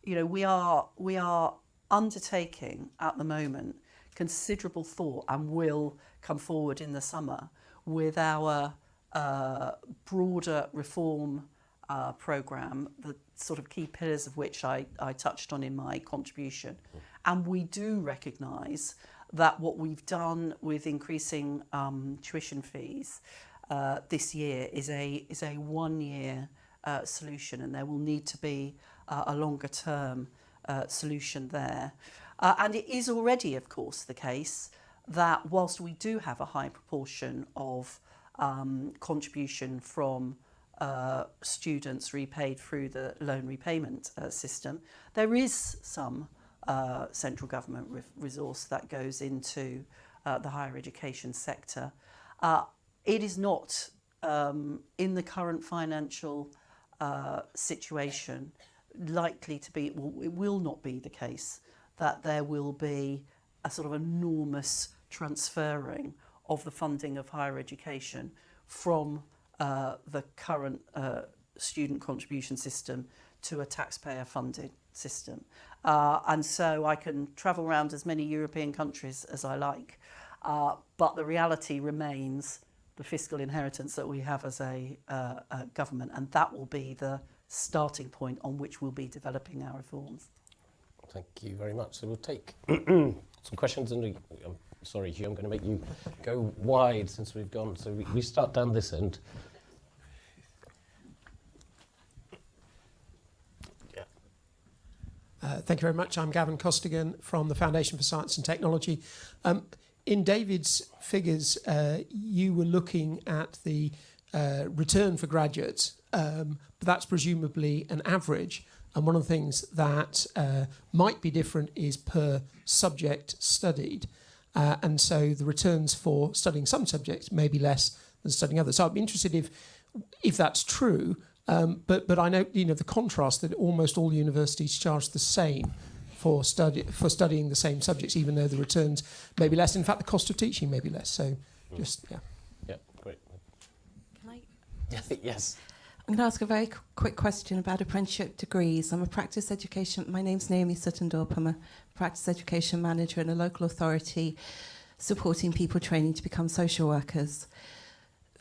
we are undertaking at the moment considerable thought, and will come forward in the summer with our broader reform programme, the sort of key pillars of which I touched on in my contribution. And we do recognise that what we've done with increasing tuition fees this year is a 1 year solution, and there will need to be a longer term solution there. And it is already, of course, the case that whilst we do have a high proportion of contribution from students repaid through the loan repayment system, there is some central government resource that goes into the higher education sector. It is not, in the current financial situation, likely to be, well, it will not be the case that there will be a sort of enormous transferring of the funding of higher education from the current student contribution system to a taxpayer-funded system. And so I can travel around as many European countries as I like, but the reality remains the fiscal inheritance that we have as a government, and that will be the starting point on which we'll be developing our reforms. Thank you very much. So we'll take some questions, and I'm sorry, Hugh, I'm going to make you go wide since we've gone. So we start down this end. Thank you very much. I'm Gavin Costigan from the Foundation for Science and Technology. In David's figures, you were looking at the return for graduates, but that's presumably an average. And one of the things that might be different is per subject studied. And so the returns for studying some subjects may be less than studying others. So I'd be interested if that's true. But I know, the contrast that almost all universities charge the same for studying the same subjects, even though the returns may be less. In fact, the cost of teaching may be less. So just, yeah. Yeah, great. Can I? Yes. I'm going to ask a very quick question about apprenticeship degrees. I'm a practice education, my name's Naomi Suttendorp. I'm a practice education manager in a local authority supporting people training to become social workers.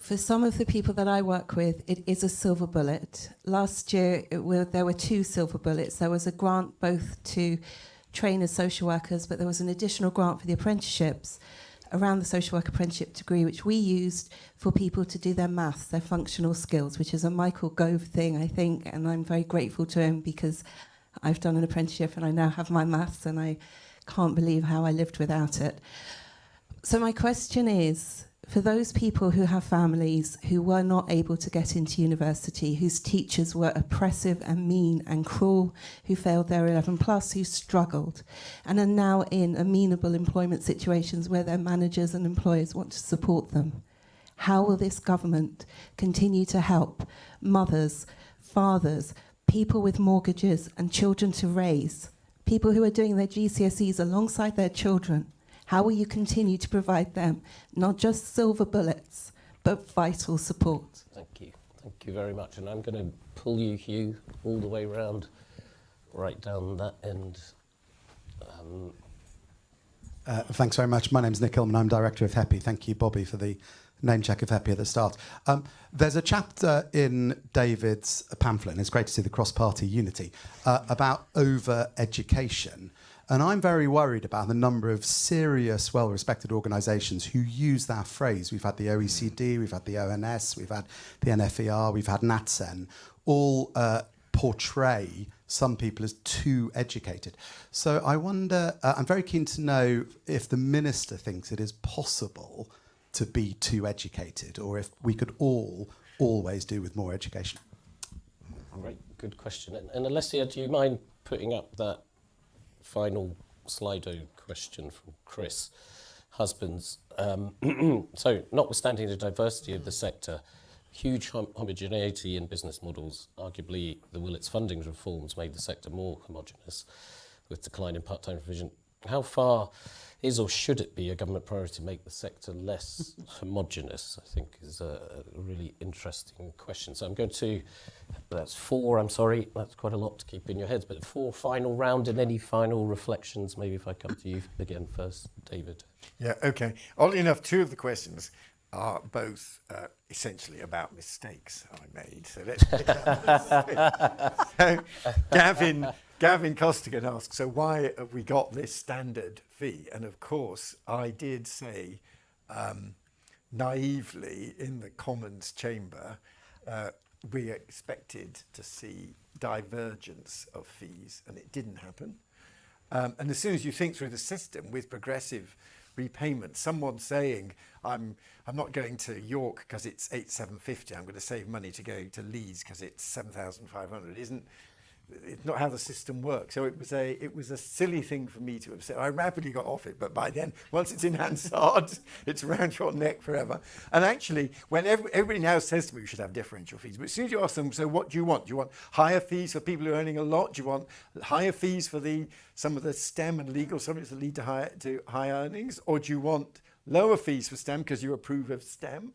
For some of the people that I work with, it is a silver bullet. Last year, there were 2 silver bullets. There was a grant both to train as social workers, but there was an additional grant for the apprenticeships around the social work apprenticeship degree, which we used for people to do their maths, their functional skills, which is a Michael Gove thing, I think, and I'm very grateful to him because I've done an apprenticeship and I now have my maths and I can't believe how I lived without it. So my question is, for those people who have families who were not able to get into university, whose teachers were oppressive and mean and cruel, who failed their 11 plus, who struggled, and are now in amenable employment situations where their managers and employers want to support them, how will this government continue to help mothers, fathers, people with mortgages and children to raise, people who are doing their GCSEs alongside their children? How will you continue to provide them not just silver bullets, but vital support? Thank you. Thank you very much. And I'm going to pull you, Hugh, all the way round, right down that end. Thanks very much. My name's Nick Hillman. I'm Director of HEPI. Thank you, Bobby, for the name check of HEPI at the start. There's a chapter in David's pamphlet, and it's great to see the cross-party unity, about over-education. And I'm very worried about the number of serious, well-respected organisations who use that phrase. We've had the OECD, we've had the ONS, we've had the NFER, we've had NatSen, all portray some people as too educated. So I wonder, I'm very keen to know if the Minister thinks it is possible to be too educated, or if we could all always do with more education. Great, good question. And Alessia, do you mind putting up that final Slido question from Chris Husbands? So, notwithstanding the diversity of the sector, huge homogeneity in business models, arguably the Willetts funding reforms made the sector more homogenous with decline in part-time provision. How far is or should it be a government priority to make the sector less homogenous, I think is a really interesting question. So I'm going to, that's 4, I'm sorry, that's quite a lot to keep in your heads, but 4 final round, and any final reflections, maybe if I come to you again first, David. Yeah, okay. Oddly enough, 2 of the questions are both essentially about mistakes I made. So let's pick up. So Gavin Costigan asks, so why have we got this standard fee? And of course, I did say naively in the Commons chamber, we expected to see divergence of fees, and it didn't happen. And as soon as you think through the system with progressive repayment, someone saying, I'm not going to York because it's 8,750, I'm going to save money to go to Leeds because it's 7,500, it's not how the system works. So it was a silly thing for me to have said. I rapidly got off it, but by then, once it's in Hansard, it's around your neck forever. And actually, when everybody now says to me we should have differential fees, but as soon as you ask them, so what do you want? Do you want higher fees for people who are earning a lot? Do you want higher fees for some of the STEM and legal subjects that lead to high earnings? Or do you want lower fees for STEM because you approve of STEM?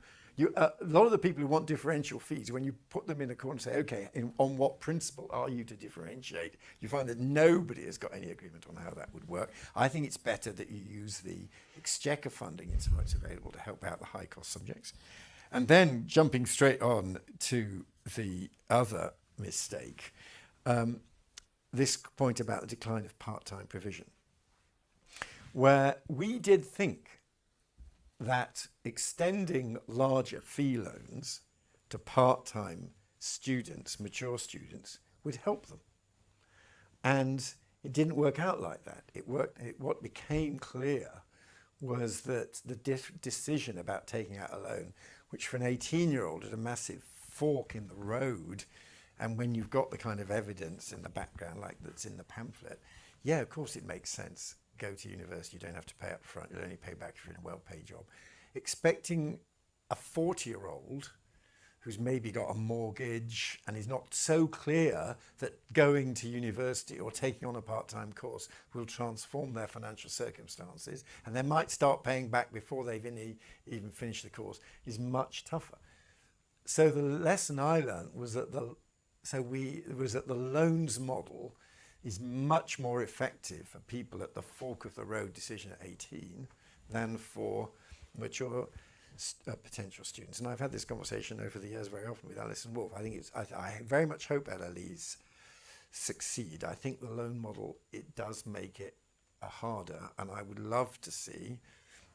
A lot of the people who want differential fees, when you put them in a corner and say, okay, on what principle are you to differentiate, you find that nobody has got any agreement on how that would work. I think it's better that you use the exchequer funding in so much available to help out the high cost subjects. And then jumping straight on to the other mistake, this point about the decline of part-time provision, where we did think that extending larger fee loans to part-time students, mature students, would help them. And it didn't work out like that. What became clear was that the decision about taking out a loan, which for an 18-year-old is a massive fork in the road, and when you've got the kind of evidence in the background like that's in the pamphlet, yeah, of course it makes sense. Go to university, you don't have to pay up front, you'll only pay back if you're in a well-paid job. Expecting a 40-year-old who's maybe got a mortgage and is not so clear that going to university or taking on a part-time course will transform their financial circumstances, and they might start paying back before they've even finished the course, is much tougher. So the lesson I learned was that the loans model is much more effective for people at the fork of the road decision at 18 than for mature potential students. And I've had this conversation over the years very often with Alison Wolf. I think I very much hope LLEs succeed. I think the loan model, it does make it harder, and I would love to see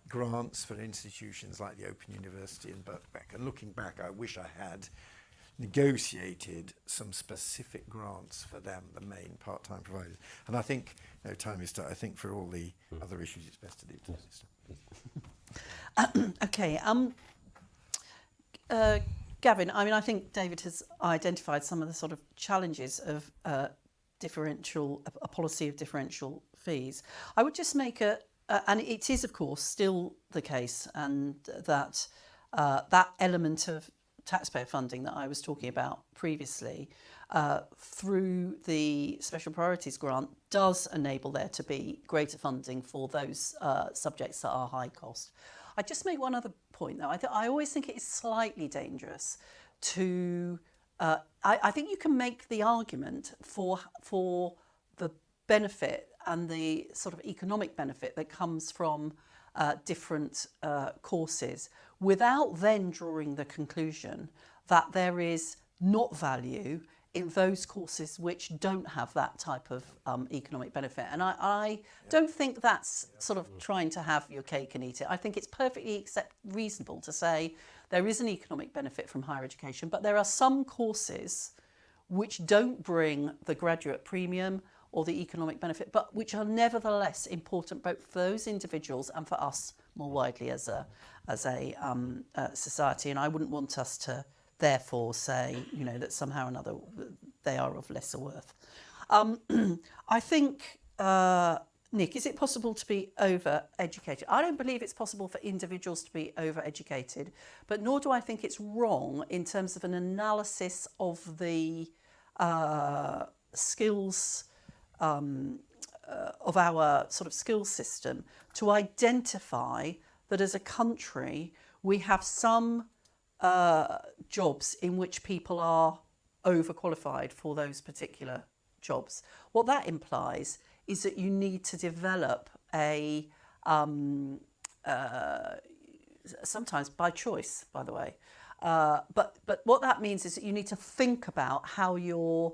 grants for institutions like the Open University in Birkbeck. And looking back, I wish I had negotiated some specific grants for them, the main part-time providers. And I think, time is done. I think for all the other issues, it's best to leave it to the minister. Okay. Gavin, I mean, I think David has identified some of the sort of challenges of a policy of differential fees. I would just make and it is, of course, still the case, and that that element of taxpayer funding that I was talking about previously through the Special Priorities Grant does enable there to be greater funding for those subjects that are high cost. I just make one other point, though. I always think it is slightly dangerous to... I think you can make the argument for the benefit and the sort of economic benefit that comes from different courses without then drawing the conclusion that there is not value in those courses which don't have that type of economic benefit. And I don't think that's sort of trying to have your cake and eat it. I think it's perfectly reasonable to say there is an economic benefit from higher education, but there are some courses which don't bring the graduate premium or the economic benefit, but which are nevertheless important both for those individuals and for us more widely as a society. And I wouldn't want us to therefore say, that somehow or another they are of lesser worth. I think, Nick, is it possible to be over-educated? I don't believe it's possible for individuals to be over-educated, but nor do I think it's wrong in terms of an analysis of the skills of our sort of skills system to identify that as a country we have some jobs in which people are overqualified for those particular jobs. What that implies is that you need to develop a, sometimes by choice, by the way, but what that means is that you need to think about how your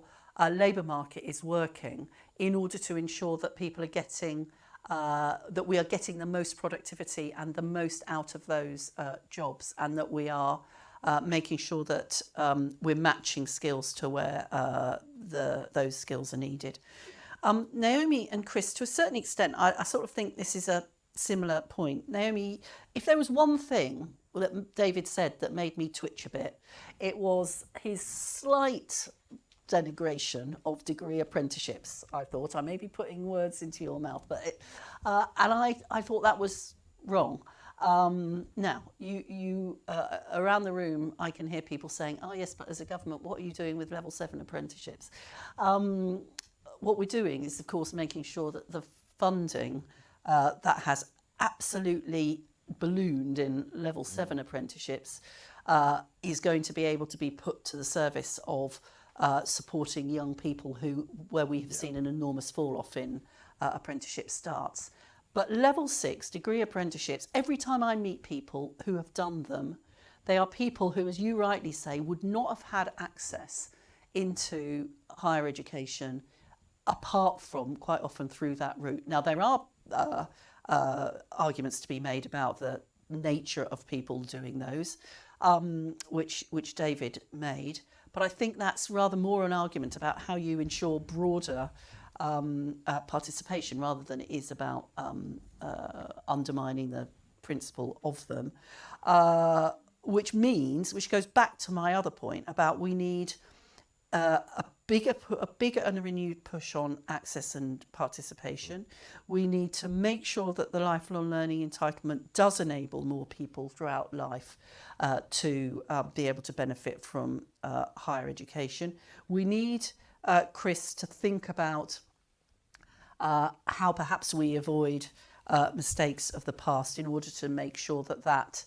labour market is working in order to ensure that people are getting, that we are getting the most productivity and the most out of those jobs, and that we are making sure that we're matching skills to where those skills are needed. Naomi and Chris, to a certain extent, I sort of think this is a similar point. Naomi, if there was one thing that David said that made me twitch a bit, it was his slight denigration of degree apprenticeships. I thought I may be putting words into your mouth, but and I thought that was wrong. Now, you around the room, I can hear people saying, "Oh yes, but as a government, what are you doing with level 7 apprenticeships?" What we're doing is, of course, making sure that the funding that has absolutely ballooned in level 7 apprenticeships is going to be able to be put to the service of supporting young people where we have seen an enormous fall off in apprenticeship starts. But level 6 degree apprenticeships, every time I meet people who have done them, they are people who, as you rightly say, would not have had access into higher education apart from quite often through that route. Now, there are arguments to be made about the nature of people doing those, which David made. But I think that's rather more an argument about how you ensure broader participation rather than it is about undermining the principle of them. Which goes back to my other point about we need a bigger and a renewed push on access and participation. We need to make sure that the lifelong learning entitlement does enable more people throughout life to be able to benefit from higher education. We need, Chris, to think about how perhaps we avoid mistakes of the past in order to make sure that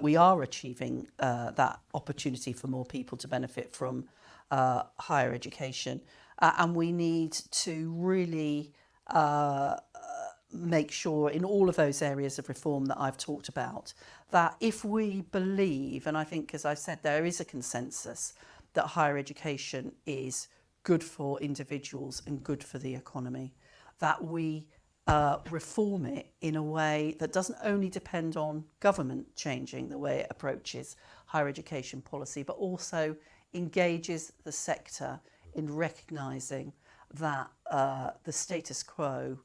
we are achieving that opportunity for more people to benefit from higher education. And we need to really make sure in all of those areas of reform that I've talked about, that if we believe, and I think, as I said, there is a consensus that higher education is good for individuals and good for the economy, that we reform it in a way that doesn't only depend on government changing the way it approaches higher education policy, but also engages the sector in recognising that the status quo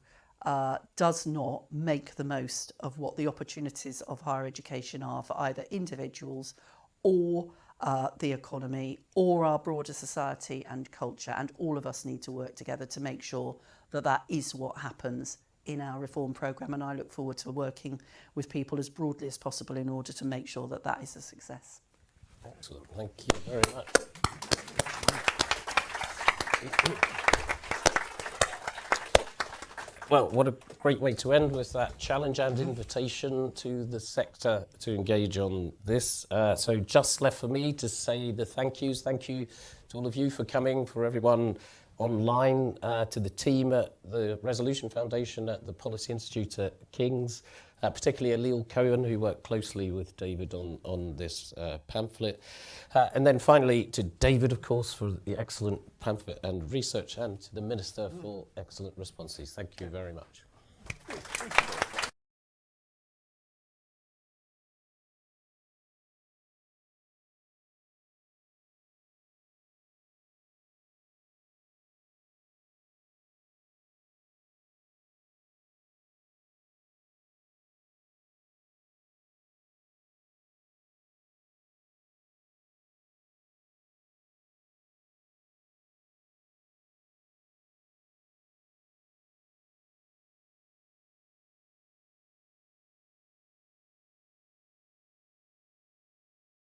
does not make the most of what the opportunities of higher education are for either individuals or the economy or our broader society and culture. And all of us need to work together to make sure that that is what happens in our reform programme. And I look forward to working with people as broadly as possible in order to make sure that that is a success. Excellent. Thank you very much. Well, what a great way to end with that challenge and invitation to the sector to engage on this. So just left for me to say the thank yous. Thank you to all of you for coming, for everyone online, to the team at the Resolution Foundation at the Policy Institute at King's, particularly Alil Cohen, who worked closely with David on this pamphlet. And then finally to David, of course, for the excellent pamphlet and research, and to the Minister for excellent responses. Thank you very much.